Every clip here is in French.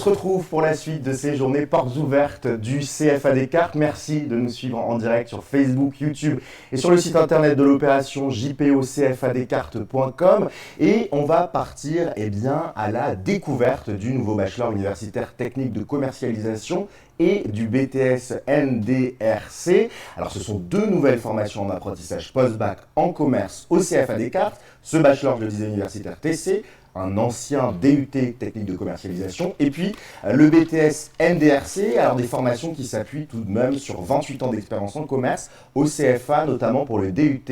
retrouve pour la suite de ces journées portes ouvertes du CFA Descartes. Merci de nous suivre en direct sur Facebook, YouTube et sur le site internet de l'opération jpocfadescartes.com. Et on va partir à la découverte du nouveau bachelor universitaire technique de commercialisation et du BTS NDRC. Alors ce sont deux nouvelles formations en apprentissage post-bac en commerce au CFA Descartes. Ce bachelor, je le disais, universitaire TC, un ancien DUT technique de commercialisation, et puis le BTS NDRC, alors des formations qui s'appuient tout de même sur 28 ans d'expérience en commerce au CFA, notamment pour le DUT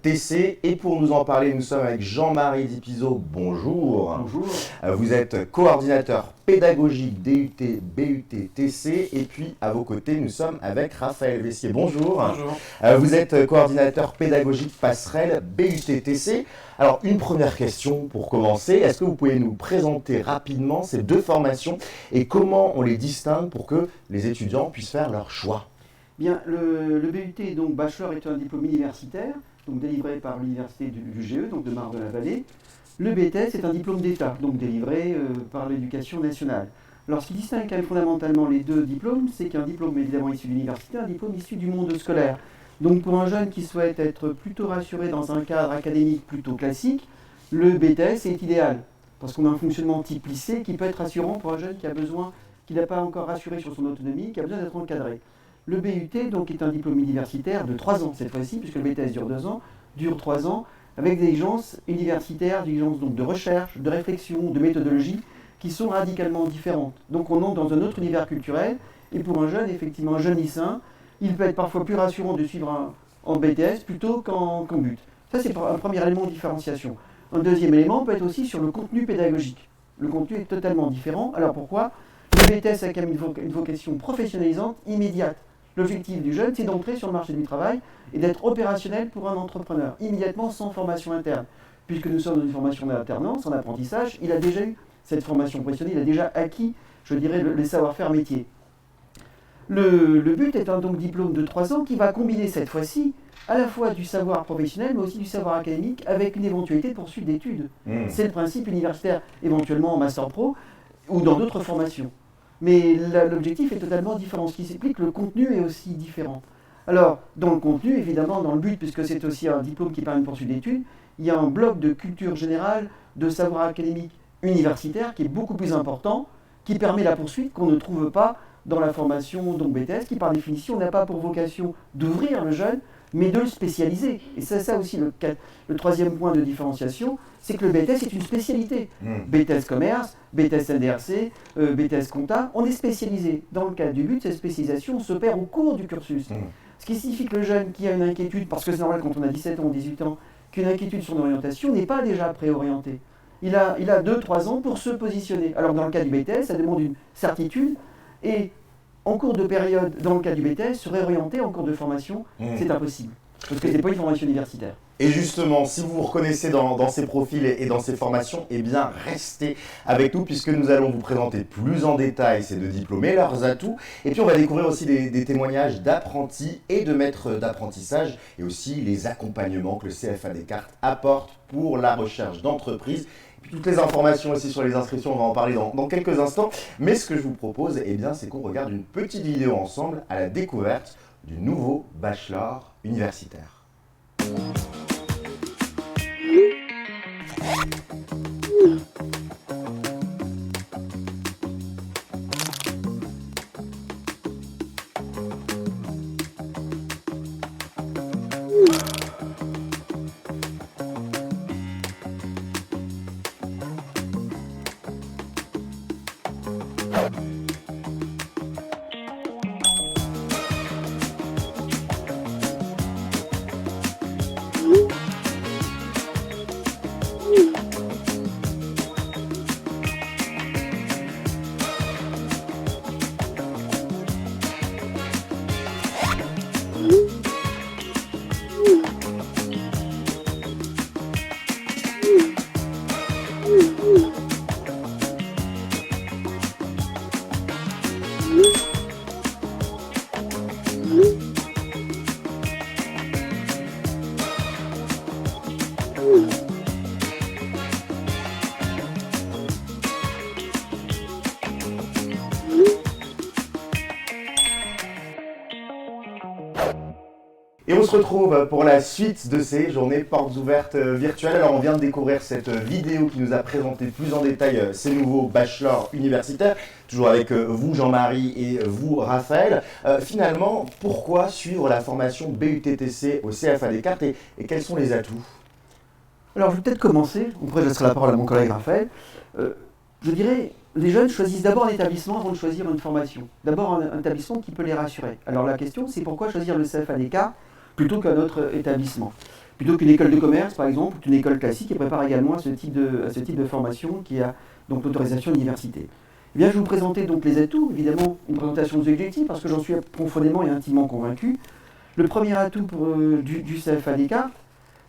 TC. Et pour nous en parler, nous sommes avec Jean-Marie Dipizeau. Bonjour. Bonjour. Vous êtes coordinateur pédagogique DUT BUT TC, et puis à vos côtés, nous sommes avec Raphaël Vessier. Bonjour. Bonjour. Vous êtes coordinateur pédagogique passerelle BUT TC. Alors, une première question pour commencer. Est-ce que vous pouvez nous présenter rapidement ces deux formations et comment on les distingue pour que les étudiants puissent faire leur choix? Bien, le BUT, donc bachelor, est un diplôme universitaire, donc délivré par l'université du GE, donc de Marne-de-la-Vallée. Le BTS est un diplôme d'État, donc délivré par l'Éducation nationale. Alors, ce qui distingue quand même fondamentalement les deux diplômes, c'est qu'un diplôme évidemment issu de l'université, un diplôme issu du monde scolaire. Donc, pour un jeune qui souhaite être plutôt rassuré dans un cadre académique plutôt classique, le BTS est idéal, parce qu'on a un fonctionnement type lycée qui peut être rassurant pour un jeune qui n'a pas encore rassuré sur son autonomie, qui a besoin d'être encadré. Le BUT donc, est un diplôme universitaire de 3 ans cette fois-ci, puisque le BTS dure 2 ans, dure 3 ans, avec des exigences universitaires, des exigences donc, de recherche, de réflexion, de méthodologie, qui sont radicalement différentes. Donc on entre dans un autre univers culturel, et pour un jeune, effectivement un jeune lycéen, il peut être parfois plus rassurant de suivre en BTS plutôt qu'en BUT. Ça, c'est un premier élément de différenciation. Un deuxième élément peut être aussi sur le contenu pédagogique. Le contenu est totalement différent. Alors pourquoi? Le BTS a quand même une vocation professionnalisante immédiate. L'objectif du jeune, c'est d'entrer sur le marché du travail et d'être opérationnel pour un entrepreneur, immédiatement sans formation interne. Puisque nous sommes dans une formation d'alternance, en apprentissage, il a déjà eu cette formation professionnelle, il a déjà acquis, je dirais, les savoir-faire métiers. Le BUT est un donc diplôme de 3 ans qui va combiner cette fois-ci à la fois du savoir professionnel mais aussi du savoir académique avec une éventualité de poursuite d'études. C'est le principe universitaire, éventuellement en master pro ou dans d'autres formations. Mais l'objectif est totalement différent, ce qui s'explique que le contenu est aussi différent. Alors, dans le contenu, évidemment, dans le BUT, puisque c'est aussi un diplôme qui permet une poursuite d'études, il y a un bloc de culture générale, de savoir académique universitaire qui est beaucoup plus important, qui permet la poursuite qu'on ne trouve pas dans la formation donc BTS, qui par définition n'a pas pour vocation d'ouvrir le jeune, mais de le spécialiser. Et c'est ça aussi le troisième point de différenciation, c'est que le BTS est une spécialité. BTS commerce, BTS NDRC, BTS compta, on est spécialisé. Dans le cadre du BUT, cette spécialisation s'opère au cours du cursus. Ce qui signifie que le jeune qui a une inquiétude, parce que c'est normal quand on a 17 ans ou 18 ans, qu'une inquiétude sur son orientation n'est pas déjà préorienté. Il a 2-3 ans pour se positionner. Alors dans le cas du BTS, ça demande une certitude, et en cours de période, dans le cas du BTS, se réorienter en cours de formation, c'est impossible. Parce que ce n'est pas une formation universitaire. Et justement, si vous vous reconnaissez dans ces profils et dans ces formations, eh bien restez avec nous puisque nous allons vous présenter plus en détail ces deux diplômes et leurs atouts. Et puis on va découvrir aussi des témoignages d'apprentis et de maîtres d'apprentissage et aussi les accompagnements que le CFA Descartes apporte pour la recherche d'entreprise. Toutes les informations aussi sur les inscriptions, on va en parler dans quelques instants. Mais ce que je vous propose, eh bien, c'est qu'on regarde une petite vidéo ensemble à la découverte du nouveau bachelor universitaire. Et on se retrouve pour la suite de ces journées portes ouvertes virtuelles. Alors on vient de découvrir cette vidéo qui nous a présenté plus en détail ces nouveaux bachelors universitaires, toujours avec vous Jean-Marie et vous Raphaël. Finalement, pourquoi suivre la formation BUTTC au CFA Descartes et quels sont les atouts? Alors je vais peut-être commencer, après je laisserai la parole à mon collègue Raphaël. Je dirais, les jeunes choisissent d'abord un établissement avant de choisir une formation. D'abord un établissement qui peut les rassurer. Alors la question c'est pourquoi choisir le CFA Descartes plutôt qu'un autre établissement, plutôt qu'une école de commerce par exemple, ou une école classique qui prépare également à ce type de formation qui a donc l'autorisation d'université. Eh bien, je vais vous présenter donc les atouts, évidemment une présentation des objectifs parce que j'en suis profondément et intimement convaincu. Le premier atout du CFA Descartes,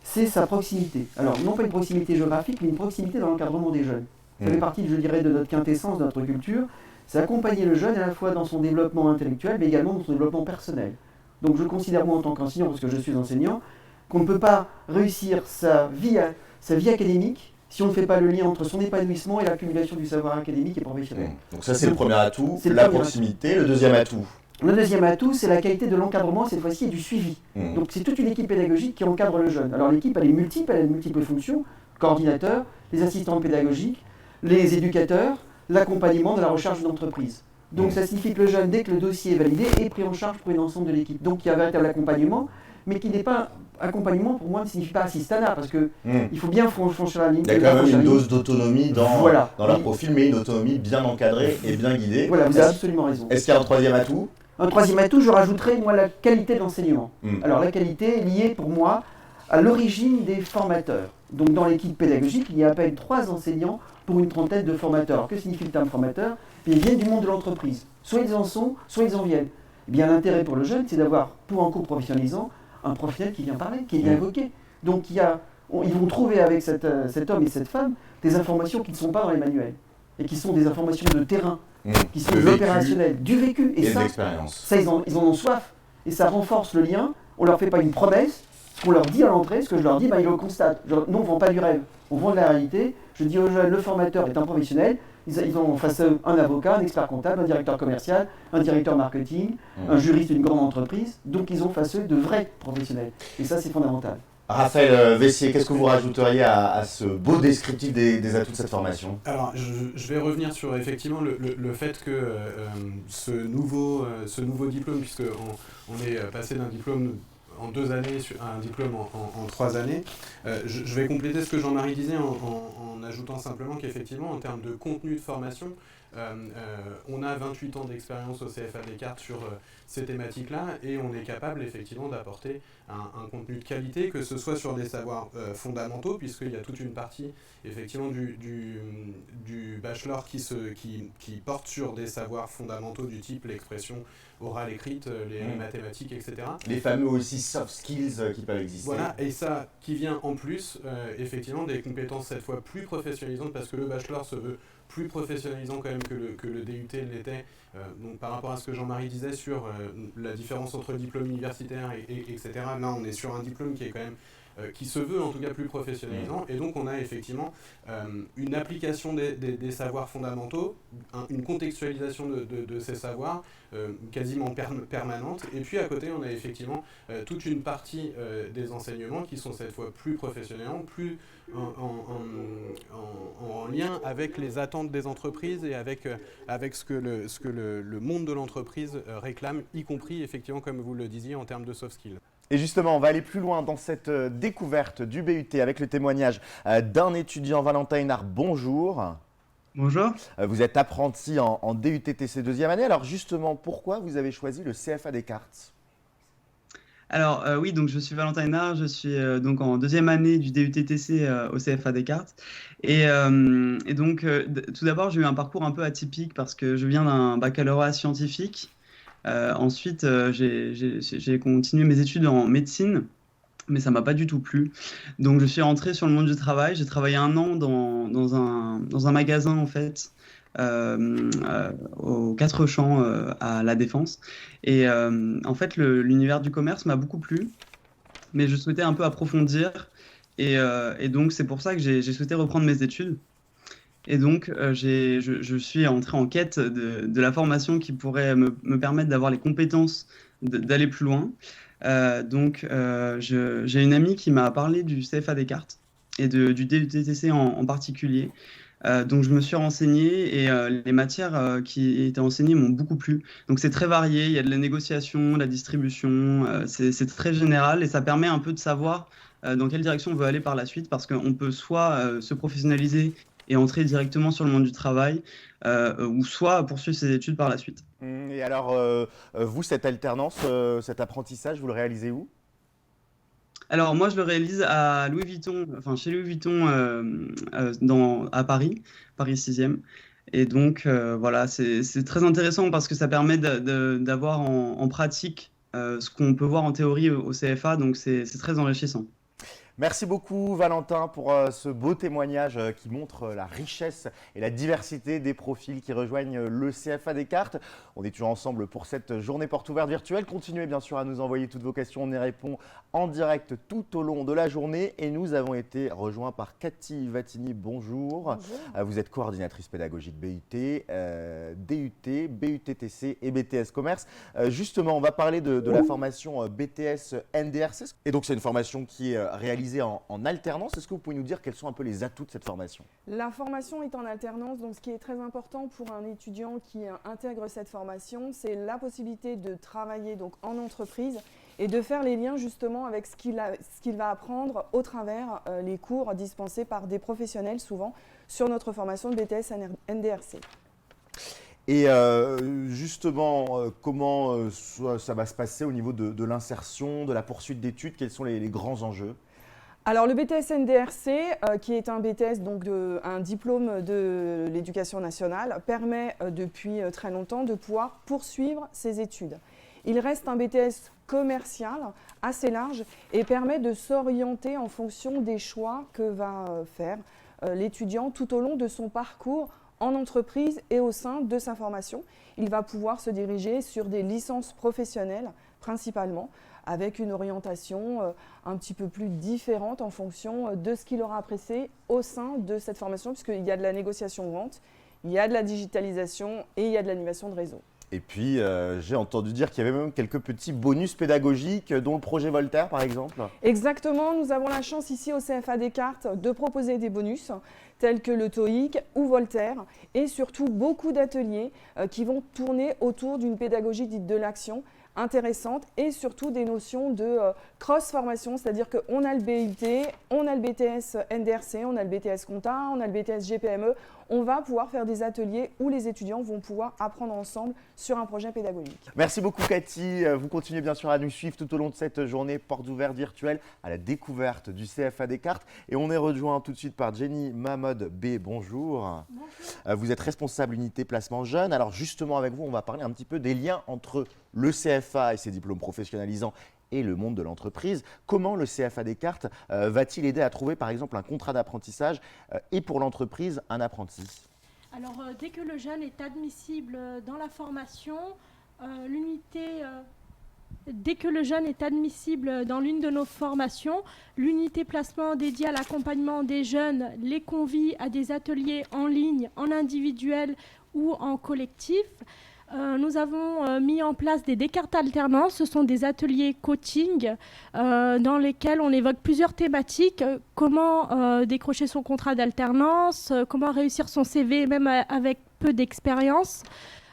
c'est sa proximité. Alors non pas une proximité géographique, mais une proximité dans l'encadrement des jeunes. Ça fait partie, je dirais, de notre quintessence, de notre culture. C'est accompagner le jeune à la fois dans son développement intellectuel, mais également dans son développement personnel. Donc je considère moi en tant qu'enseignant, parce que je suis enseignant, qu'on ne peut pas réussir sa vie académique si on ne fait pas le lien entre son épanouissement et l'accumulation du savoir académique et professionnel. Donc ça c'est le premier atout, la proximité. Le deuxième atout? Le deuxième atout, c'est la qualité de l'encadrement, cette fois-ci, et du suivi. Donc c'est toute une équipe pédagogique qui encadre le jeune. Alors l'équipe, elle est multiple, elle a de multiples fonctions, coordinateur, les assistants pédagogiques, les éducateurs, l'accompagnement de la recherche d'entreprise. Donc ça signifie que le jeune, dès que le dossier est validé, est pris en charge pour l'ensemble de l'équipe. Donc il y a un véritable accompagnement, mais qui n'est pas accompagnement, pour moi, ne signifie pas assistanat, parce que il faut bien franchir la ligne. Il y a quand même une dose d'autonomie dans leur profil, mais une autonomie bien encadrée et bien guidée. Voilà, vous avez absolument raison. Est-ce qu'il y a un troisième atout? Un troisième atout, je rajouterais, moi, la qualité de l'enseignement. Alors la qualité est liée, pour moi, à l'origine des formateurs. Donc dans l'équipe pédagogique, il y a à peine 3 enseignants pour une trentaine de formateurs. Alors que signifie le terme formateur? Ils viennent du monde de l'entreprise. Soit ils en sont, soit ils en viennent. Eh bien l'intérêt pour le jeune, c'est d'avoir, pour un cours professionnalisant, un professionnel qui vient parler, qui vient évoquer. Donc ils vont trouver avec cet homme et cette femme des informations qui ne sont pas dans les manuels. Et qui sont des informations de terrain, qui sont de l'opérationnel, du vécu. Et ça, ils en ont soif. Et ça renforce le lien. On ne leur fait pas une promesse. Ce qu'on leur dit à l'entrée, ce que je leur dis, ils le constatent. Nous, on ne vend pas du rêve, on vend de la réalité. Je dis aux jeunes, le formateur est un professionnel. Ils ont face à eux un avocat, un expert comptable, un directeur commercial, un directeur marketing, un juriste d'une grande entreprise. Donc ils ont face à eux de vrais professionnels. Et ça, c'est fondamental. Raphaël Vessier, qu'est-ce que vous rajouteriez à ce beau descriptif des atouts de cette formation? Alors, je vais revenir sur effectivement le fait que ce nouveau diplôme, puisqu'on est passé d'un diplôme en 2 années à un diplôme en 3 années, je vais compléter ce que Jean-Marie disait en ajoutant simplement qu'effectivement, en termes de contenu de formation, on a 28 ans d'expérience au CFA Descartes sur ces thématiques-là et on est capable effectivement d'apporter un contenu de qualité, que ce soit sur des savoirs fondamentaux, puisqu'il y a toute une partie effectivement du bachelor qui porte sur des savoirs fondamentaux du type l'expression orale écrite, les mathématiques, etc. Les fameux aussi soft skills qui peuvent exister. Voilà, et ça qui vient en plus effectivement des compétences cette fois plus professionnalisantes, parce que le bachelor se veut plus professionnalisant quand même que le DUT l'était, donc par rapport à ce que Jean-Marie disait sur la différence entre le diplôme universitaire etc. Là on est sur un diplôme qui est quand même qui se veut en tout cas plus professionnalisant, et donc on a effectivement une application des savoirs fondamentaux, une contextualisation de ces savoirs quasiment permanente, et puis à côté on a effectivement toute une partie des enseignements qui sont cette fois plus professionnels, plus en lien avec les attentes des entreprises et avec ce que le monde de l'entreprise réclame, y compris effectivement comme vous le disiez en termes de soft skills. Et justement, on va aller plus loin dans cette découverte du BUT avec le témoignage d'un étudiant. Valentin Hénard, bonjour. Bonjour. Vous êtes apprenti en DUT-TC 2e année. Alors justement, pourquoi vous avez choisi le CFA Descartes? Alors oui, donc je suis Valentin Hénard, je suis donc en 2e année du DUT-TC au CFA Descartes. Et donc tout d'abord, j'ai eu un parcours un peu atypique parce que je viens d'un baccalauréat scientifique. Ensuite, j'ai continué mes études en médecine, mais ça m'a pas du tout plu. Donc je suis rentré sur le monde du travail. J'ai travaillé 1 an dans un magasin en fait, aux 4 champs à La Défense. Et en fait, l'univers du commerce m'a beaucoup plu, mais je souhaitais un peu approfondir. Et donc c'est pour ça que j'ai souhaité reprendre mes études. Et donc, je suis entré en quête de la formation qui pourrait me permettre d'avoir les compétences d'aller plus loin. J'ai une amie qui m'a parlé du CFA Descartes et du DUTTC en particulier. Donc je me suis renseigné et les matières qui étaient enseignées m'ont beaucoup plu. Donc c'est très varié, il y a de la négociation, de la distribution, c'est très général et ça permet un peu de savoir dans quelle direction on veut aller par la suite parce qu'on peut soit se professionnaliser et entrer directement sur le monde du travail ou soit poursuivre ses études par la suite. Et alors, vous, cette alternance, cet apprentissage, vous le réalisez où? Alors moi je le réalise à Louis Vuitton, enfin chez Louis Vuitton à Paris, Paris 6e. Et donc voilà, c'est très intéressant parce que ça permet d'avoir en pratique ce qu'on peut voir en théorie au CFA, donc c'est très enrichissant. Merci beaucoup Valentin pour ce beau témoignage qui montre la richesse et la diversité des profils qui rejoignent le CFA Descartes. On est toujours ensemble pour cette journée porte ouverte virtuelle. Continuez bien sûr à nous envoyer toutes vos questions, on y répond en direct tout au long de la journée. Et nous avons été rejoints par Cathy Vattini, bonjour. Bonjour. Vous êtes coordinatrice pédagogique BUT, DUT, BUTTC et BTS Commerce. Justement, on va parler de la formation BTS NDRC. Et donc c'est une formation qui est réalisée en alternance. Est-ce que vous pouvez nous dire quels sont un peu les atouts de cette formation? La formation est en alternance, donc ce qui est très important pour un étudiant qui intègre cette formation, c'est la possibilité de travailler donc en entreprise et de faire les liens justement avec ce qu'il va apprendre au travers les cours dispensés par des professionnels souvent sur notre formation de BTS NDRC. Et justement, comment ça va se passer au niveau de l'insertion, de la poursuite d'études? Quels sont les grands enjeux? Alors le BTS NDRC, qui est un BTS, donc un diplôme de l'éducation nationale, permet depuis très longtemps de pouvoir poursuivre ses études. Il reste un BTS commercial assez large et permet de s'orienter en fonction des choix que va faire l'étudiant tout au long de son parcours en entreprise et au sein de sa formation. Il va pouvoir se diriger sur des licences professionnelles principalement, avec une orientation un petit peu plus différente en fonction de ce qu'il aura apprécié au sein de cette formation, puisqu'il y a de la négociation-vente, il y a de la digitalisation et il y a de l'animation de réseau. Et puis, j'ai entendu dire qu'il y avait même quelques petits bonus pédagogiques, dont le projet Voltaire, par exemple. Exactement, nous avons la chance ici au CFA Descartes de proposer des bonus tels que le TOEIC ou Voltaire et surtout beaucoup d'ateliers qui vont tourner autour d'une pédagogie dite de l'action intéressante et surtout des notions de cross-formation, c'est-à-dire qu'on a le BUT, on a le BTS NDRC, on a le BTS Compta, on a le BTS GPME. On va pouvoir faire des ateliers où les étudiants vont pouvoir apprendre ensemble sur un projet pédagogique. Merci beaucoup Cathy. Vous continuez bien sûr à nous suivre tout au long de cette journée porte ouverte virtuelle à la découverte du CFA Descartes. Et on est rejoint tout de suite par Jenny Mahmoud B. Bonjour. Bonjour. Vous êtes responsable unité placement jeune. Alors justement avec vous, on va parler un petit peu des liens entre le CFA et ses diplômes professionnalisants et le monde de l'entreprise. Comment le CFA Descartes va-t-il aider à trouver par exemple un contrat d'apprentissage et pour l'entreprise un apprenti? Alors, dès que le jeune est admissible dans la formation, dès que le jeune est admissible dans l'une de nos formations, l'unité placement dédiée à l'accompagnement des jeunes les convie à des ateliers en ligne, en individuel ou en collectif. Nous avons mis en place des Descartes alternances. Ce sont des ateliers coaching dans lesquels on évoque plusieurs thématiques. Comment décrocher son contrat d'alternance, comment réussir son CV même avec peu d'expérience,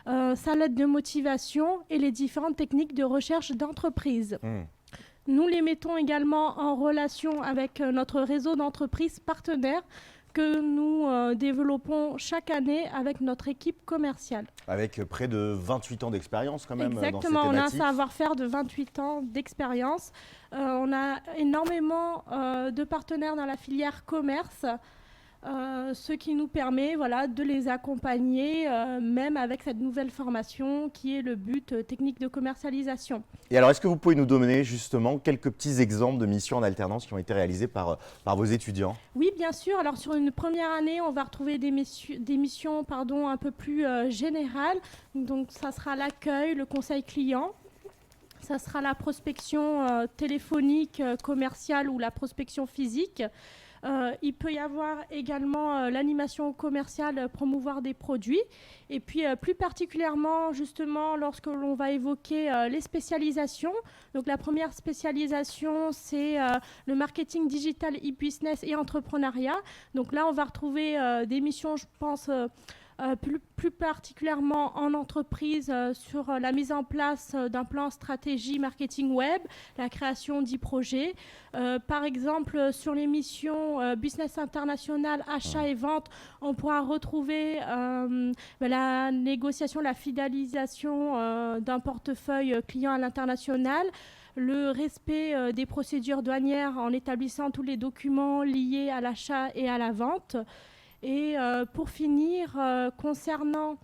sa lettre de motivation et les différentes techniques de recherche d'entreprise. Nous les mettons également en relation avec notre réseau d'entreprises partenaires que nous développons chaque année avec notre équipe commerciale. Avec près de 28 ans d'expérience quand même. Exactement, dans ces on a un thématiques. savoir-faire de 28 ans d'expérience. On a énormément de partenaires dans la filière commerce, ce qui nous permet de les accompagner, même avec cette nouvelle formation qui est le but technique de commercialisation. Et alors, est-ce que vous pouvez nous donner justement quelques petits exemples de missions en alternance qui ont été réalisées par vos étudiants? Oui, bien sûr. Alors, sur une première année, on va retrouver des missions un peu plus générales. Donc, ça sera l'accueil, le conseil client. Ça sera la prospection téléphonique, commerciale ou la prospection physique. Il peut y avoir également l'animation commerciale, promouvoir des produits. Et puis plus particulièrement, justement, lorsque l'on va évoquer les spécialisations. Donc la première spécialisation, c'est le marketing digital, e-business et entrepreneuriat. Donc là, on va retrouver des missions, je pense, plus particulièrement en entreprise sur la mise en place d'un plan stratégie marketing web, la création d'10 projets. Par exemple, sur les missions business international, achat et vente, on pourra retrouver la négociation, la fidélisation d'un portefeuille client à l'international, le respect des procédures douanières en établissant tous les documents liés à l'achat et à la vente. Et pour finir, concernant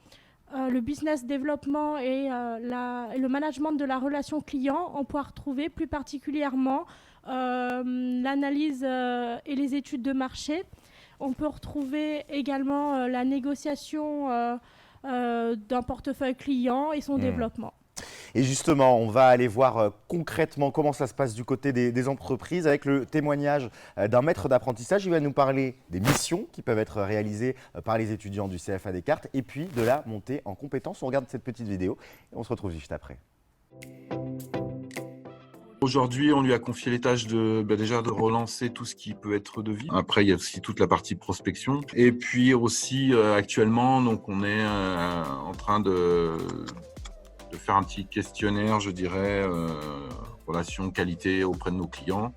le business développement et le management de la relation client, on pourra retrouver plus particulièrement l'analyse et les études de marché. On peut retrouver également la négociation d'un portefeuille client et son développement. Et justement, on va aller voir concrètement comment ça se passe du côté des entreprises avec le témoignage d'un maître d'apprentissage. Il va nous parler des missions qui peuvent être réalisées par les étudiants du CFA Descartes et puis de la montée en compétences. On regarde cette petite vidéo et on se retrouve juste après. Aujourd'hui, on lui a confié les tâches déjà de relancer tout ce qui peut être devis. Après, il y a aussi toute la partie prospection. Et puis aussi, actuellement, donc, on est en train de faire un petit questionnaire, je dirais, relation qualité auprès de nos clients.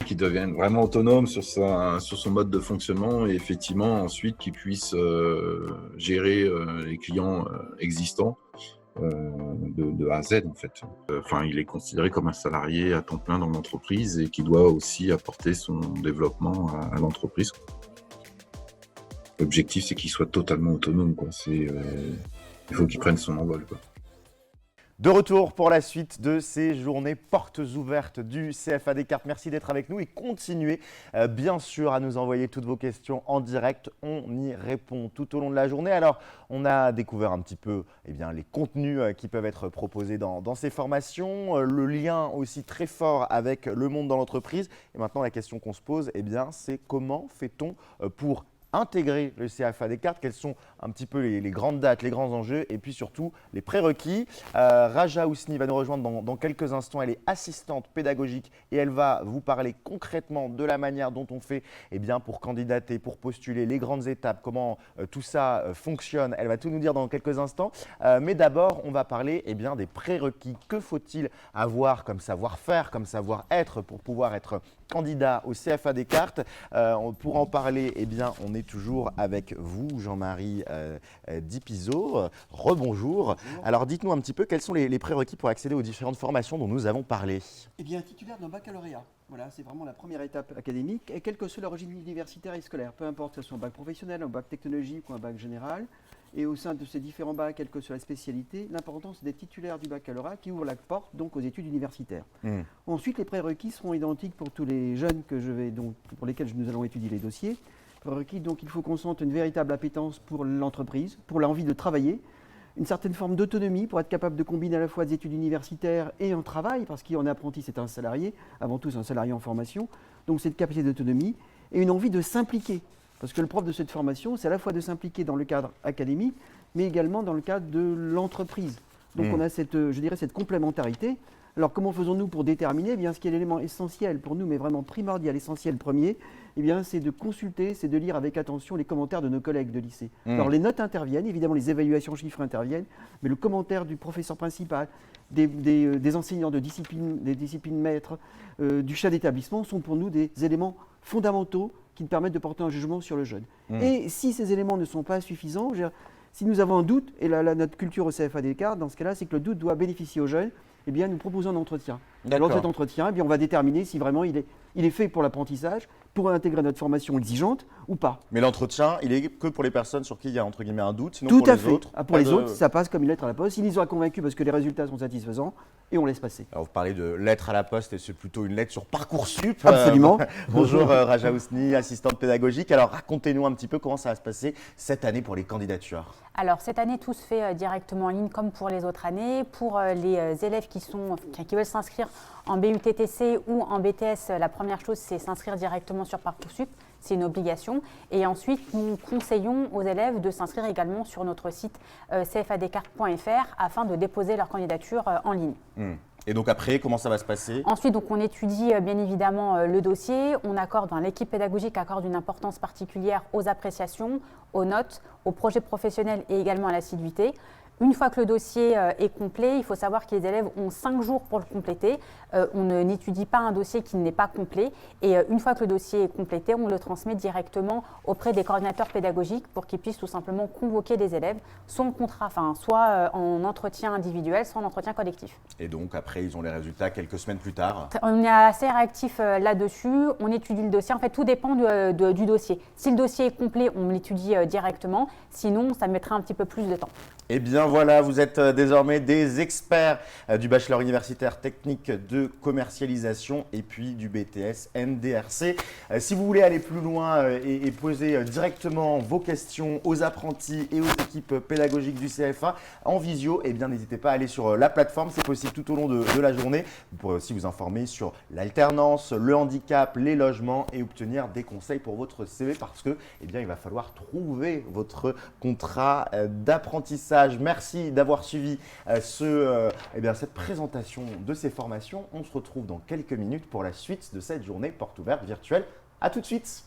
Qui devienne vraiment autonome sur son mode de fonctionnement et effectivement ensuite qu'il puisse gérer les clients existants de A à Z en fait. Enfin, il est considéré comme un salarié à temps plein dans l'entreprise et qui doit aussi apporter son développement à l'entreprise. L'objectif, c'est qu'il soit totalement autonome, quoi. Il faut qu'il prenne son envol, quoi. De retour pour la suite de ces journées portes ouvertes du CFA Descartes. Merci d'être avec nous et continuez bien sûr à nous envoyer toutes vos questions en direct. On y répond tout au long de la journée. Alors, on a découvert un petit peu les contenus qui peuvent être proposés dans ces formations, le lien aussi très fort avec le monde dans l'entreprise. Et maintenant, la question qu'on se pose, c'est comment fait-on pour intégrer le CFA Descartes, quelles sont un petit peu les grandes dates, les grands enjeux et puis surtout les prérequis. Raja Ousni va nous rejoindre dans quelques instants. Elle est assistante pédagogique et elle va vous parler concrètement de la manière dont on fait pour candidater, pour postuler, les grandes étapes, comment tout ça fonctionne. Elle va tout nous dire dans quelques instants. Mais d'abord, on va parler des prérequis. Que faut-il avoir comme savoir-faire, comme savoir-être pour pouvoir être candidat au CFA Descartes. Pour en parler, on est toujours avec vous, Jean-Marie Dipizeau. Rebonjour. Alors, dites-nous un petit peu quels sont les prérequis pour accéder aux différentes formations dont nous avons parlé. Titulaire d'un baccalauréat. Voilà, c'est vraiment la première étape académique, et quelle que soit l'origine universitaire et scolaire, peu importe que ce soit un bac professionnel, un bac technologique ou un bac général. Et au sein de ces différents bacs, quelle que soit la spécialité, l'important c'est d'être titulaire du baccalauréat qui ouvre la porte donc aux études universitaires. Ensuite, les prérequis seront identiques pour tous les jeunes pour lesquels nous allons étudier les dossiers. Prérequis, donc il faut qu'on sente une véritable appétence pour l'entreprise, pour l'envie de travailler, une certaine forme d'autonomie pour être capable de combiner à la fois des études universitaires et un travail, parce qu'en apprenti c'est un salarié, avant tout c'est un salarié en formation, donc cette capacité d'autonomie et une envie de s'impliquer. Parce que le propre de cette formation, c'est à la fois de s'impliquer dans le cadre académique, mais également dans le cadre de l'entreprise. Donc on a cette complémentarité. Alors comment faisons-nous pour déterminer ce qui est l'élément essentiel pour nous, mais vraiment primordial, essentiel premier, c'est de consulter, c'est de lire avec attention les commentaires de nos collègues de lycée. Alors les notes interviennent, évidemment les évaluations chiffres interviennent, mais le commentaire du professeur principal, des enseignants des disciplines maîtres, du chef d'établissement sont pour nous des éléments fondamentaux qui nous permettent de porter un jugement sur le jeune. Et si ces éléments ne sont pas suffisants, si nous avons un doute, et notre culture au CFA Descartes, dans ce cas-là, c'est que le doute doit bénéficier aux jeunes, nous proposons un entretien. Lors de cet entretien, eh bien, on va déterminer si vraiment il est fait pour l'apprentissage, pour intégrer notre formation exigeante ou pas. Mais l'entretien, il est que pour les personnes sur qui il y a entre guillemets un doute, sinon Tout pour à les fait. autres. Pour les autres, ça passe comme une lettre à la poste. Il les aura convaincus parce que les résultats sont satisfaisants et on laisse passer. Alors vous parlez de lettre à la poste et c'est plutôt une lettre sur Parcoursup. Absolument. Bonjour Raja Ousni, assistante pédagogique. Alors racontez-nous un petit peu comment ça va se passer cette année pour les candidatures. Alors cette année, tout se fait directement en ligne comme pour les autres années. Pour les élèves qui veulent s'inscrire en BUTTC ou en BTS, la première chose, c'est s'inscrire directement sur Parcoursup. C'est une obligation. Et ensuite, nous conseillons aux élèves de s'inscrire également sur notre site cfadescartes.fr afin de déposer leur candidature en ligne. Et donc après, comment ça va se passer? Ensuite, donc, on étudie bien évidemment le dossier. L'équipe pédagogique accorde une importance particulière aux appréciations, aux notes, aux projets professionnels et également à l'assiduité. Une fois que le dossier est complet, il faut savoir que les élèves ont 5 jours pour le compléter. On n'étudie pas un dossier qui n'est pas complet. Et une fois que le dossier est complété, on le transmet directement auprès des coordinateurs pédagogiques pour qu'ils puissent tout simplement convoquer les élèves, soit en contrat, soit en entretien individuel, soit en entretien collectif. Et donc après, ils ont les résultats quelques semaines plus tard. On est assez réactif là-dessus. On étudie le dossier. En fait, tout dépend du dossier. Si le dossier est complet, on l'étudie directement. Sinon, ça mettrait un petit peu plus de temps. Eh bien voilà, vous êtes désormais des experts du bachelor universitaire technique de commercialisation et puis du BTS NDRC. Si vous voulez aller plus loin et poser directement vos questions aux apprentis et aux équipes pédagogiques du CFA en visio, eh bien n'hésitez pas à aller sur la plateforme, c'est possible tout au long de la journée. Vous pourrez aussi vous informer sur l'alternance, le handicap, les logements et obtenir des conseils pour votre CV parce que eh bien, il va falloir trouver votre contrat d'apprentissage. Merci d'avoir suivi cette présentation de ces formations. On se retrouve dans quelques minutes pour la suite de cette journée porte ouverte virtuelle. À tout de suite.